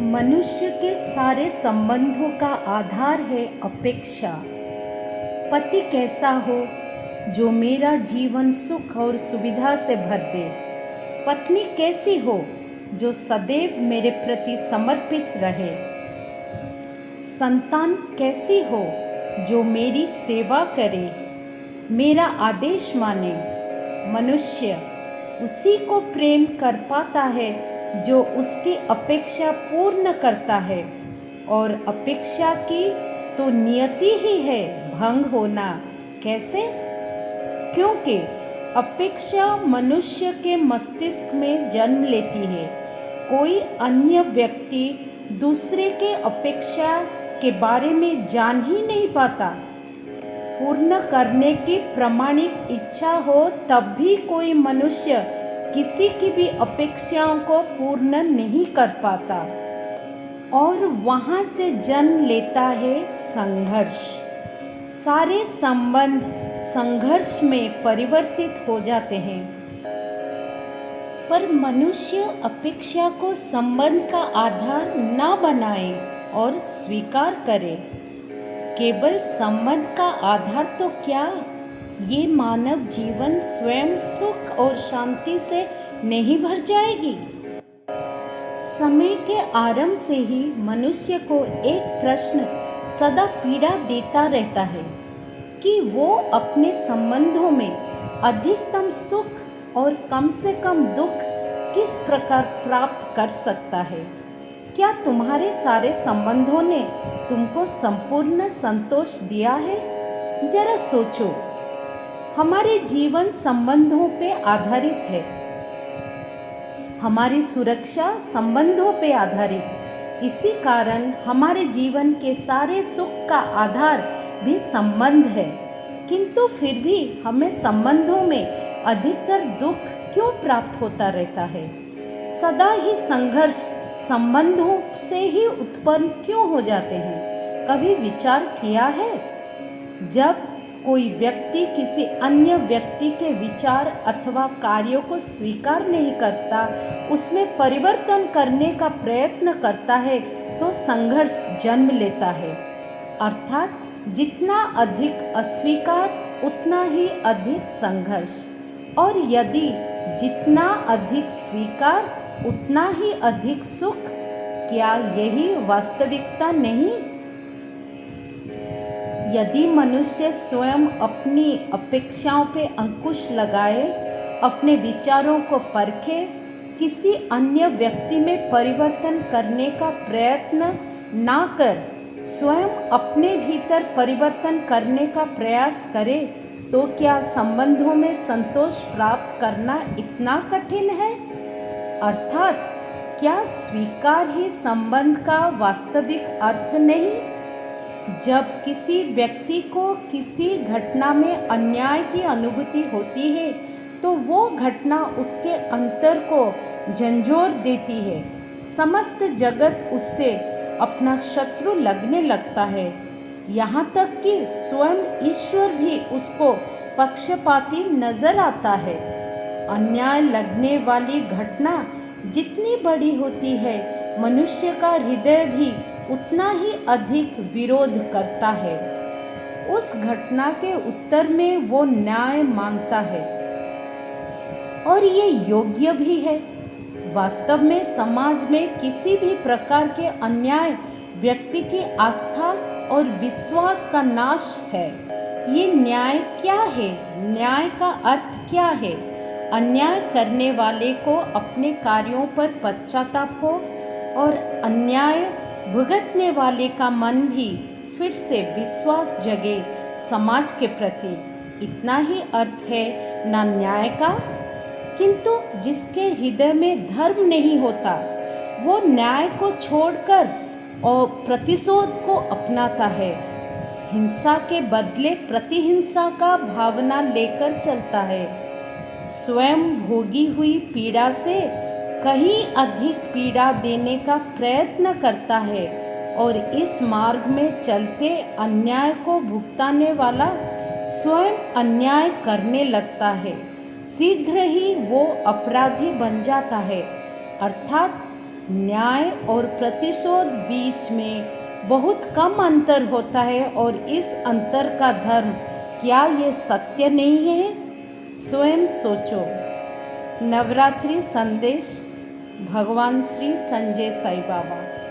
मनुष्य के सारे संबंधों का आधार है अपेक्षा। पति कैसा हो जो मेरा जीवन सुख और सुविधा से भर दे। पत्नी कैसी हो जो सदैव मेरे प्रति समर्पित रहे। संतान कैसी हो जो मेरी सेवा करे, मेरा आदेश माने। मनुष्य उसी को प्रेम कर पाता है जो उसकी अपेक्षा पूर्ण करता है, और अपेक्षा की तो नियति ही है भंग होना। कैसे? क्योंकि अपेक्षा मनुष्य के मस्तिष्क में जन्म लेती है। कोई अन्य व्यक्ति दूसरे के अपेक्षा के बारे में जान ही नहीं पाता। पूर्ण करने की प्रामाणिक इच्छा हो तब भी कोई मनुष्य किसी की भी अपेक्षाओं को पूर्ण नहीं कर पाता, और वहाँ से जन्म लेता है संघर्ष। सारे संबंध संघर्ष में परिवर्तित हो जाते हैं। पर मनुष्य अपेक्षा को संबंध का आधार न बनाए और स्वीकार करे। केवल संबंध का आधार तो क्या, ये मानव जीवन स्वयं सुख और शांति से नहीं भर जाएगी। समय के आरंभ से ही मनुष्य को एक प्रश्न सदा पीड़ा देता रहता है कि वो अपने संबंधों में अधिकतम सुख और कम से कम दुख किस प्रकार प्राप्त कर सकता है। क्या तुम्हारे सारे संबंधों ने तुमको संपूर्ण संतोष दिया है? जरा सोचो। हमारे जीवन संबंधों पे आधारित है। हमारी सुरक्षा संबंधों पे आधारित। इसी कारण हमारे जीवन के सारे सुख का आधार भी संबंध है। किंतु फिर भी हमें संबंधों में अधिकतर दुख क्यों प्राप्त होता रहता है? सदा ही संघर्ष संबंधों से ही उत्पन्न क्यों हो जाते हैं? कभी विचार किया है? जब कोई व्यक्ति किसी अन्य व्यक्ति के विचार अथवा कार्यों को स्वीकार नहीं करता, उसमें परिवर्तन करने का प्रयत्न करता है, तो संघर्ष जन्म लेता है। अर्थात जितना अधिक अस्वीकार उतना ही अधिक संघर्ष, और यदि जितना अधिक स्वीकार उतना ही अधिक सुख। क्या यही वास्तविकता नहीं? यदि मनुष्य स्वयं अपनी अपेक्षाओं पे अंकुश लगाए, अपने विचारों को परखे, किसी अन्य व्यक्ति में परिवर्तन करने का प्रयत्न ना कर स्वयं अपने भीतर परिवर्तन करने का प्रयास करे, तो क्या संबंधों में संतोष प्राप्त करना इतना कठिन है? अर्थात क्या स्वीकार ही संबंध का वास्तविक अर्थ नहीं? जब किसी व्यक्ति को किसी घटना में अन्याय की अनुभूति होती है, तो वो घटना उसके अंतर को झंझोर देती है। समस्त जगत उससे अपना शत्रु लगने लगता है। यहाँ तक कि स्वयं ईश्वर भी उसको पक्षपाती नजर आता है। अन्याय लगने वाली घटना जितनी बड़ी होती है, मनुष्य का हृदय भी उतना ही अधिक विरोध करता है। उस घटना के उत्तर में वो न्याय मांगता है, और ये योग्य भी है। वास्तव में समाज में किसी भी प्रकार के अन्याय व्यक्ति की आस्था और विश्वास का नाश है। ये न्याय क्या है? न्याय का अर्थ क्या है? अन्याय करने वाले को अपने कार्यों पर पश्चाताप हो, और अन्याय भुगतने वाले का मन भी फिर से विश्वास जगे समाज के प्रति। इतना ही अर्थ है ना न्याय का। किंतु जिसके हृदय में धर्म नहीं होता, वो न्याय को छोड़कर और प्रतिशोध को अपनाता है। हिंसा के बदले प्रतिहिंसा का भावना लेकर चलता है। स्वयं भोगी हुई पीड़ा से कहीं अधिक पीड़ा देने का प्रयत्न करता है, और इस मार्ग में चलते अन्याय को भुगताने वाला स्वयं अन्याय करने लगता है। शीघ्र ही वो अपराधी बन जाता है। अर्थात न्याय और प्रतिशोध बीच में बहुत कम अंतर होता है और इस अंतर का धर्म क्या ये सत्य नहीं है? स्वयं सोचो। नवरात्रि संदेश भगवान श्री संजय साई बाबा।